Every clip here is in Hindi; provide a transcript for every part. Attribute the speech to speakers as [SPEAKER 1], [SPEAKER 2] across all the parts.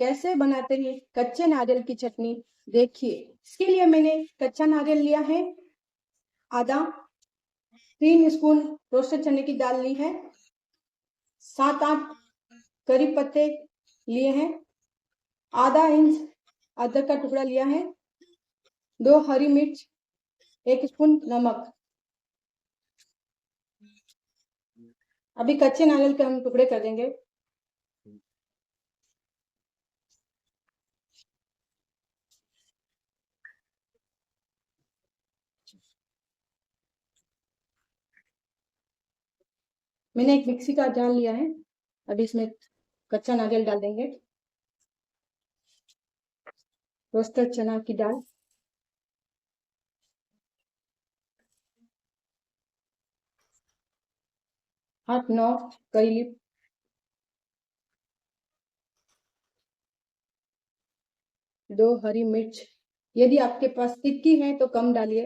[SPEAKER 1] कैसे बनाते हैं कच्चे नारियल की चटनी देखिए। इसके लिए मैंने कच्चा नारियल लिया है आधा, 3 स्पून रोस्टेड चने की दाल ली है, 7-8 करी पत्ते लिए हैं, आधा इंच अदरक का टुकड़ा लिया है, 2 हरी मिर्च, 1 स्पून नमक। अभी कच्चे नारियल के हम टुकड़े कर देंगे। मैंने एक मिक्सी का जार लिया है, अभी इसमें कच्चा नारियल डाल देंगे, रोस्टेड चना की दाल, आठ 9 करी लीफ, 2 हरी मिर्च, यदि आपके पास तिक्की है तो कम डालिए,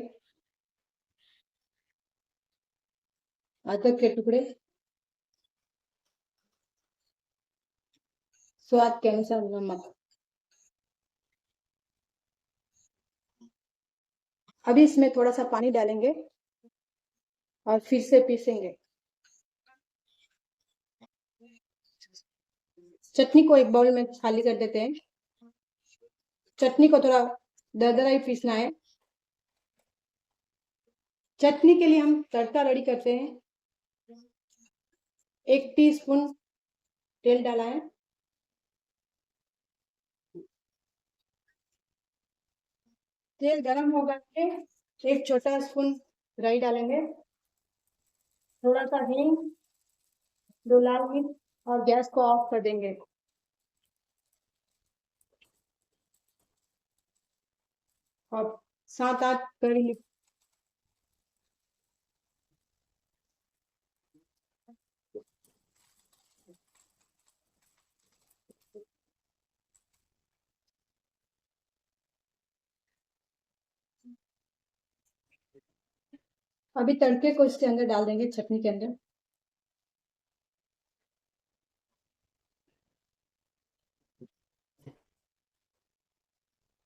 [SPEAKER 1] अदरक के टुकड़े, स्वाद के अनुसार नमक। अभी इसमें थोड़ा सा पानी डालेंगे और फिर से पीसेंगे। चटनी को एक बाउल में खाली कर देते हैं। चटनी को थोड़ा दरदरा ही पीसना है। चटनी के लिए हम तड़का रेडी करते हैं। 1 टीस्पून तेल डाला है, तेल गरम हो गया है, 1 छोटा स्पून राई डालेंगे, थोड़ा सा हींग, 2 लाल मिर्च और गैस को ऑफ कर देंगे। और 7-8 करी लीफ, अभी तड़के को इसके अंदर डाल देंगे, चटनी के अंदर।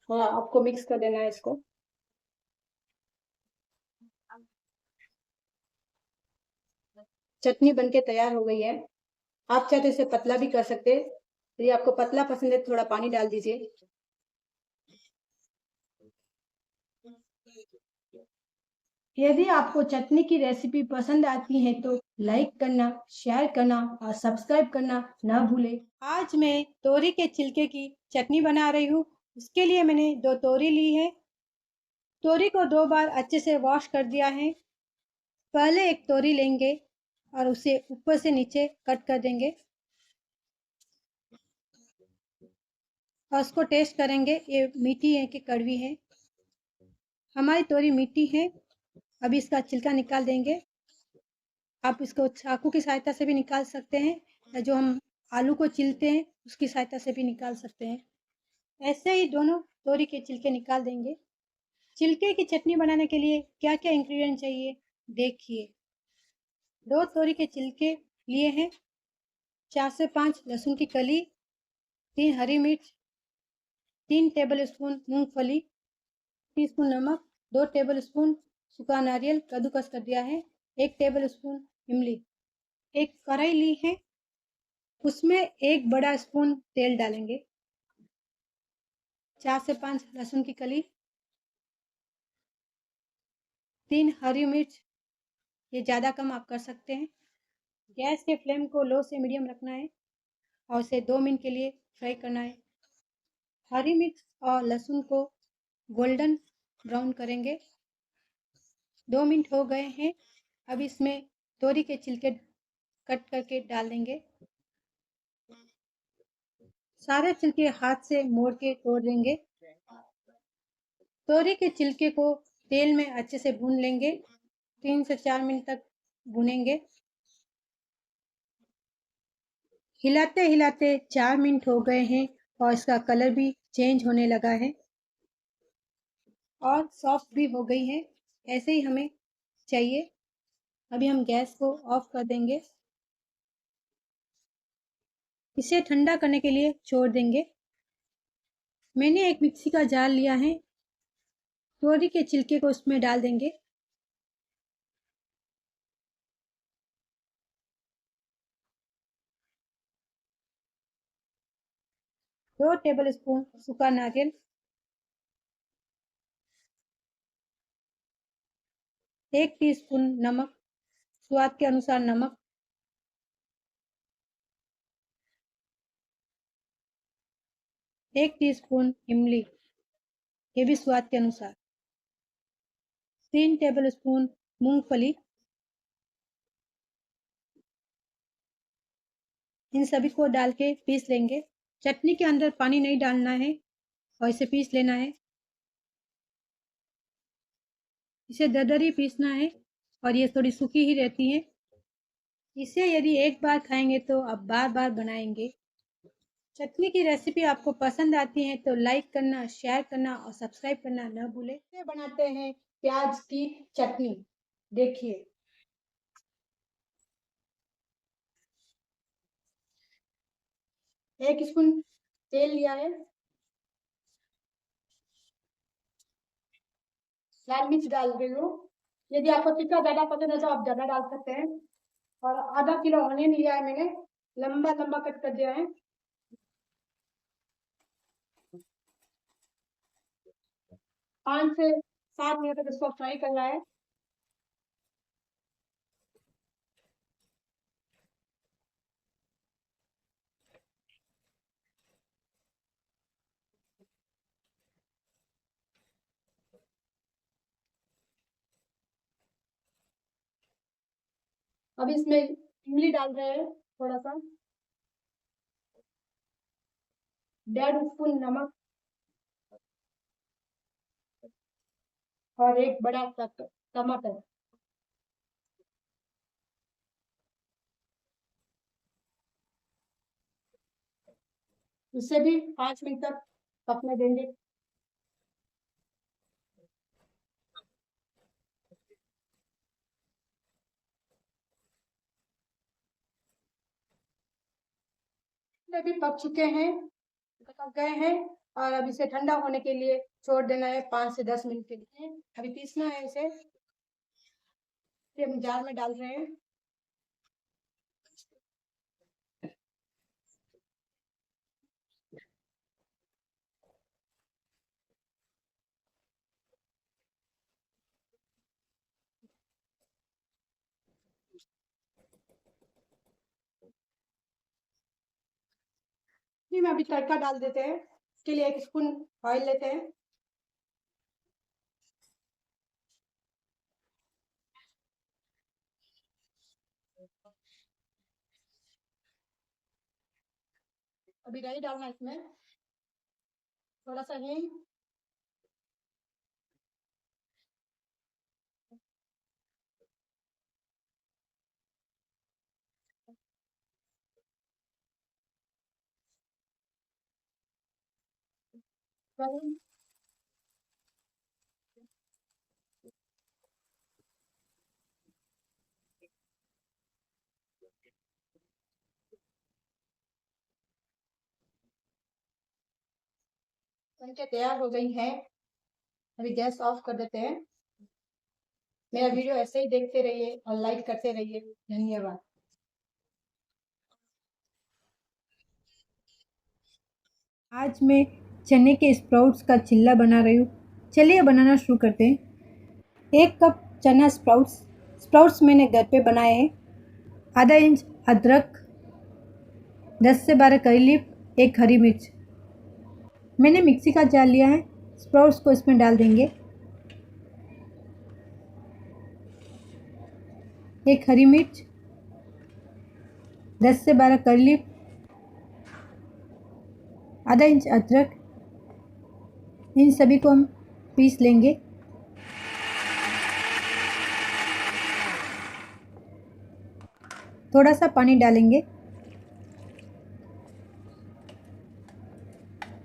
[SPEAKER 1] थोड़ा आपको मिक्स कर देना है इसको। चटनी बनके तैयार हो गई है। आप चाहे तो इसे पतला भी कर सकते हैं। यदि आपको पतला पसंद है थोड़ा पानी डाल दीजिए। यदि आपको चटनी की रेसिपी पसंद आती है तो लाइक करना, शेयर करना और सब्सक्राइब करना न भूलें। आज मैं तोरी के छिलके की चटनी बना रही हूँ। उसके लिए मैंने 2 तोरी ली है। तोरी को 2 बार अच्छे से वॉश कर दिया है। पहले एक तोरी लेंगे और उसे ऊपर से नीचे कट कर देंगे और उसको टेस्ट करेंगे ये मीठी है कि कड़वी है। हमारी तोरी मीठी है। अभी इसका छिलका निकाल देंगे। आप इसको चाकू की सहायता से भी निकाल सकते हैं या जो हम आलू को छीलते हैं उसकी सहायता से भी निकाल सकते हैं। ऐसे ही दोनों तोरी के छिलके निकाल देंगे। छिलके की चटनी बनाने के लिए क्या क्या इंग्रेडिएंट चाहिए देखिए। 2 तोरी के छिलके लिए हैं, 4 से 5 लहसुन की कली, 3 हरी मिर्च, 3 टेबल स्पून मूंगफली, टीस्पून नमक, 2 टेबल स्पून सूखा नारियल कद्दूकस कर दिया है, 1 टेबल स्पून इमली। एक कढ़ाई ली है, उसमें 1 बड़ा स्पून तेल डालेंगे, 4 से 5 लहसुन की कली, 3 हरी मिर्च, ये ज़्यादा कम आप कर सकते हैं। गैस के फ्लेम को लो से मीडियम रखना है और उसे 2 मिनट के लिए फ्राई करना है। हरी मिर्च और लहसुन को गोल्डन ब्राउन करेंगे। 2 मिनट हो गए हैं। अब इसमें तोरी के छिलके कट करके डाल देंगे। सारे छिलके हाथ से मोड़ के तोड़ देंगे। तोरी के छिलके को तेल में अच्छे से भून लेंगे। 3 से 4 मिनट तक भूनेंगे। हिलाते हिलाते 4 मिनट हो गए हैं और इसका कलर भी चेंज होने लगा है और सॉफ्ट भी हो गई है। ऐसे ही हमें चाहिए। अभी हम गैस को ऑफ कर देंगे। इसे ठंडा करने के लिए छोड़ देंगे। मैंने एक मिक्सी का जार लिया है, तोरी के छिलके को उसमें डाल देंगे। 2 टेबलस्पून सूखा नारियल, 1 टीस्पून नमक, स्वाद के अनुसार नमक, 1 टीस्पून इमली, ये भी स्वाद के अनुसार, 3 टेबलस्पून मूंगफली। इन सभी को डाल के पीस लेंगे। चटनी के अंदर पानी नहीं डालना है और इसे पीस लेना है। इसे दरदरी पीसना है और ये थोड़ी सूखी ही रहती है। इसे यदि एक बार खाएंगे तो आप बार बार बनाएंगे। चटनी की रेसिपी आपको पसंद आती है तो लाइक करना, शेयर करना और सब्सक्राइब करना न भूलें। इसे बनाते हैं प्याज की चटनी। देखिए, 1 स्पून तेल लिया है, लाल मिर्च डाल रही हूँ। यदि आपको तीखा ज्यादा पसंद है तो आप ज्यादा डाल सकते हैं। और आधा किलो ऑनियन लिया है मैंने, लंबा लंबा कट कर दिया है। 5 से 7 मिनट तक इसको फ्राई करना है। अब इसमें इमली डाल रहे हैं थोड़ा सा, 1.5 स्पून नमक और एक बड़ा सा टमाटर। इसे भी 5 मिनट तक पकने देंगे। ये भी पक चुके हैं, पक गए हैं। और अब इसे ठंडा होने के लिए छोड़ देना है 5 से 10 मिनट के लिए। अभी पीसना है इसे, हम जार में डाल रहे हैं। में अभी तड़का डाल देते हैं। इसके लिए 1 स्पून ऑयल लेते हैं। अभी राई डालना है इसमें, थोड़ा सा हींग, बनके तैयार हो गई है। अभी गैस ऑफ कर देते हैं। मेरा वीडियो ऐसे ही देखते रहिए और लाइक करते रहिए। धन्यवाद। आज मैं चने के स्प्राउट्स का चिल्ला बना रही हूँ। चलिए बनाना शुरू करते हैं। 1 कप चना स्प्राउट्स। स्प्राउट्स मैंने घर पे बनाए हैं। आधा इंच अदरक, 10 से 12 करी लीफ, 1 हरी मिर्च। मैंने मिक्सी का जार लिया है, स्प्राउट्स को इसमें डाल देंगे। 1 हरी मिर्च, 10 से 12 करी लीफ, आधा इंच अदरक, इन सभी को हम पीस लेंगे। थोड़ा सा पानी डालेंगे,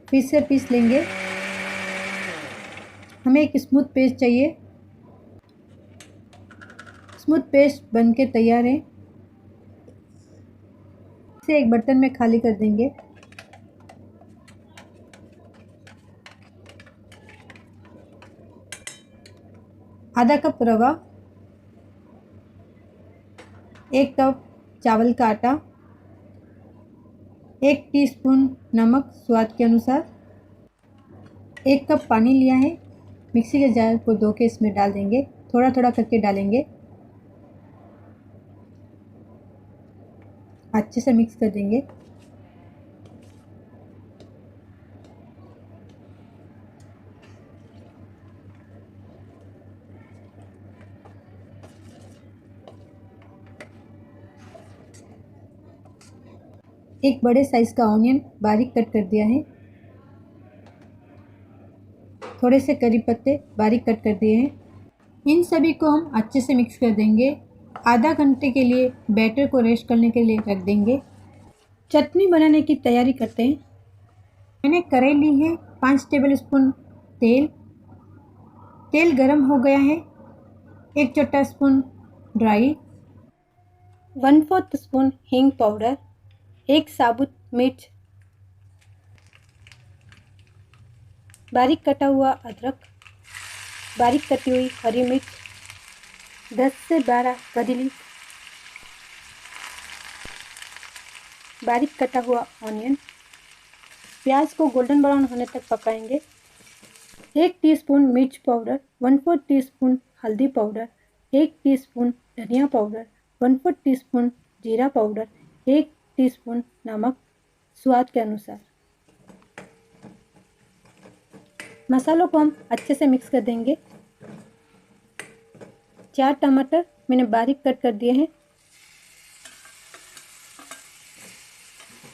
[SPEAKER 1] फिर से पीस लेंगे। हमें एक स्मूथ पेस्ट चाहिए। स्मूथ पेस्ट बनके तैयार है। इसे एक बर्तन में खाली कर देंगे। आधा कप रवा, 1 कप चावल का आटा, 1 टीस्पून नमक स्वाद के अनुसार, 1 कप पानी लिया है। मिक्सी के जार को धो के इसमें डाल देंगे, थोड़ा थोड़ा करके डालेंगे, अच्छे से मिक्स कर देंगे। एक बड़े साइज का ऑनियन बारीक कट कर दिया है, थोड़े से करी पत्ते बारीक कट कर दिए हैं। इन सभी को हम अच्छे से मिक्स कर देंगे। आधा घंटे के लिए बैटर को रेस्ट करने के लिए रख देंगे। चटनी बनाने की तैयारी करते हैं। मैंने कढ़ाई ली है, 5 टेबलस्पून तेल। तेल गरम हो गया है। 1 छोटा स्पून ड्राई, 1/4 स्पून हींग पाउडर, 1 साबुत मिर्च, बारीक कटा हुआ अदरक, बारीक कटी हुई हरी मिर्च, 10 से 12 करी लीफ, बारीक कटा हुआ ऑनियन। प्याज को गोल्डन ब्राउन होने तक पकाएंगे। 1 टीस्पून मिर्च पाउडर, 1/4 टीस्पून हल्दी पाउडर, 1 टीस्पून धनिया पाउडर, 1/4 टीस्पून जीरा पाउडर, 1 टीस्पून नमक स्वाद के अनुसार। मसालों को हम अच्छे से मिक्स कर देंगे। 4 टमाटर मैंने बारीक कट कर दिए हैं।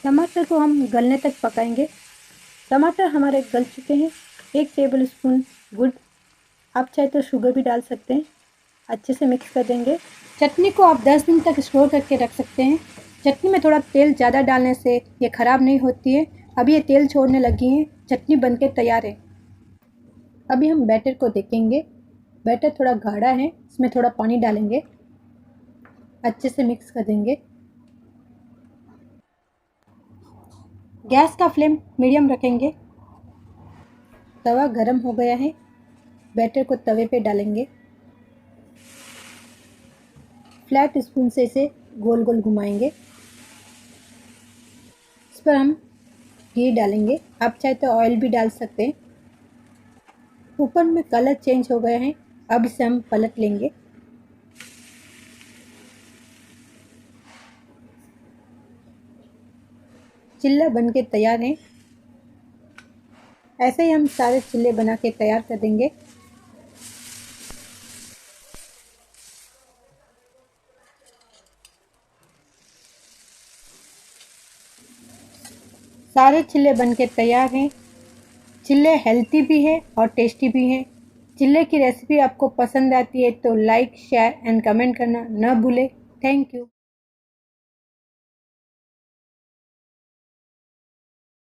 [SPEAKER 1] टमाटर को हम गलने तक पकाएंगे। टमाटर हमारे गल चुके हैं। 1 टेबलस्पून गुड़, आप चाहे तो शुगर भी डाल सकते हैं। अच्छे से मिक्स कर देंगे। चटनी को आप 10 दिन तक स्टोर करके रख सकते हैं। चटनी में थोड़ा तेल ज़्यादा डालने से ये ख़राब नहीं होती है। अभी ये तेल छोड़ने लगी है, चटनी बनके तैयार है। अभी हम बैटर को देखेंगे। बैटर थोड़ा गाढ़ा है, इसमें थोड़ा पानी डालेंगे, अच्छे से मिक्स कर देंगे। गैस का फ्लेम मीडियम रखेंगे। तवा गरम हो गया है। बैटर को तवे पे डालेंगे। फ्लैट स्पून से इसे गोल गोल घुमाएंगे। इस पर हम घी डालेंगे, आप चाहे तो ऑयल भी डाल सकते हैं। ऊपर में कलर चेंज हो गया है। अब इसे हम पलट लेंगे। चिल्ला बनके तैयार है। ऐसे ही हम सारे चिल्ले बना के तैयार कर देंगे। सारे चिल्ले बनके तैयार हैं। चिल्ले हेल्थी भी है और टेस्टी भी हैं। चिल्ले की रेसिपी आपको पसंद आती है तो लाइक, शेयर एंड कमेंट करना न भूलें। Thank you.